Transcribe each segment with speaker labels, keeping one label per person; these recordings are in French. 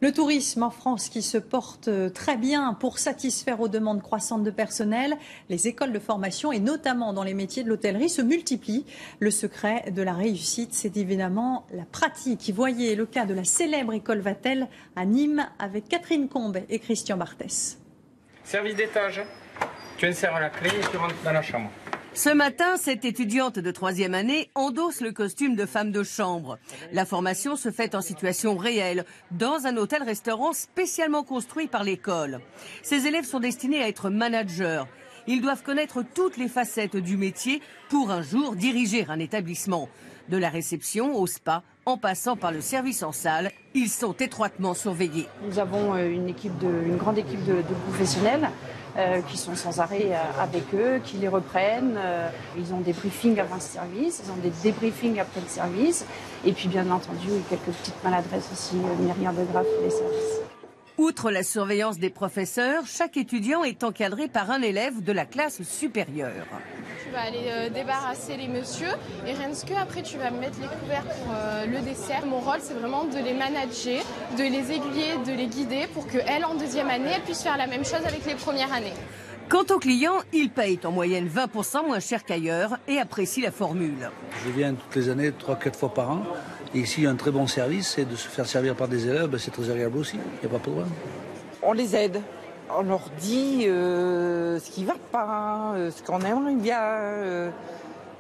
Speaker 1: Le tourisme en France qui se porte très bien pour satisfaire aux demandes croissantes de personnel. Les écoles de formation et notamment dans les métiers de l'hôtellerie se multiplient. Le secret de la réussite, c'est évidemment la pratique. Voyez le cas de la célèbre école Vatel à Nîmes avec Catherine Combe et Christian Barthès.
Speaker 2: Service d'étage. Tu insères la clé et tu rentres dans la chambre.
Speaker 3: Ce matin, cette étudiante de 3e année endosse le costume de femme de chambre. La formation se fait en situation réelle, dans un hôtel-restaurant spécialement construit par l'école. Ces élèves sont destinés à être managers. Ils doivent connaître toutes les facettes du métier pour un jour diriger un établissement. De la réception au spa, en passant par le service en salle, ils sont étroitement surveillés.
Speaker 4: Nous avons une grande équipe de professionnels qui sont sans arrêt avec eux, qui les reprennent. Ils ont des briefings avant le service, ils ont des débriefings après le service. Et puis bien entendu, quelques petites maladresses aussi, mais rien de grave pour les services.
Speaker 3: Outre la surveillance des professeurs, chaque étudiant est encadré par un élève de la classe supérieure.
Speaker 5: Tu vas aller débarrasser les messieurs et rien que après tu vas mettre les couverts pour le dessert. Mon rôle c'est vraiment de les manager, de les aiguiller, de les guider pour qu'elles en 2e année elles puissent faire la même chose avec les premières années.
Speaker 3: Quant aux clients, ils payent en moyenne 20% moins cher qu'ailleurs et apprécient la formule.
Speaker 6: Je viens toutes les années, 3-4 fois par an. Et ici, il y a un très bon service, et de se faire servir par des élèves, c'est très agréable aussi. Il n'y a pas de problème.
Speaker 7: On les aide. On leur dit ce qui ne va pas, ce qu'on aimerait bien.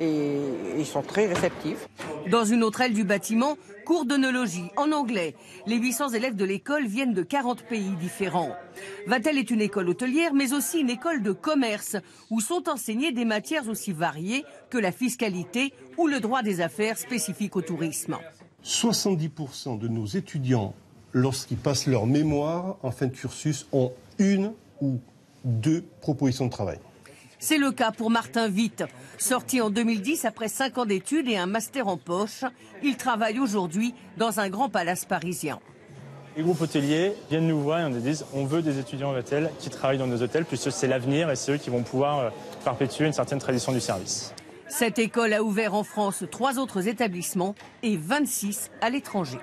Speaker 7: Et ils sont très réceptifs.
Speaker 3: Dans une autre aile du bâtiment, cours d'œnologie en anglais. Les 800 élèves de l'école viennent de 40 pays différents. Vatel est une école hôtelière, mais aussi une école de commerce, où sont enseignées des matières aussi variées que la fiscalité ou le droit des affaires spécifiques au tourisme.
Speaker 8: 70% de nos étudiants, lorsqu'ils passent leur mémoire en fin de cursus, ont 1 ou 2 propositions de travail.
Speaker 3: C'est le cas pour Martin Witt. Sorti en 2010 après 5 ans d'études et un master en poche, il travaille aujourd'hui dans un grand palace parisien.
Speaker 9: Les groupes hôteliers viennent nous voir et nous disent on veut des étudiants Vatel qui travaillent dans nos hôtels puisque c'est l'avenir et c'est eux qui vont pouvoir perpétuer une certaine tradition du service.
Speaker 3: Cette école a ouvert en France 3 autres établissements et 26 à l'étranger.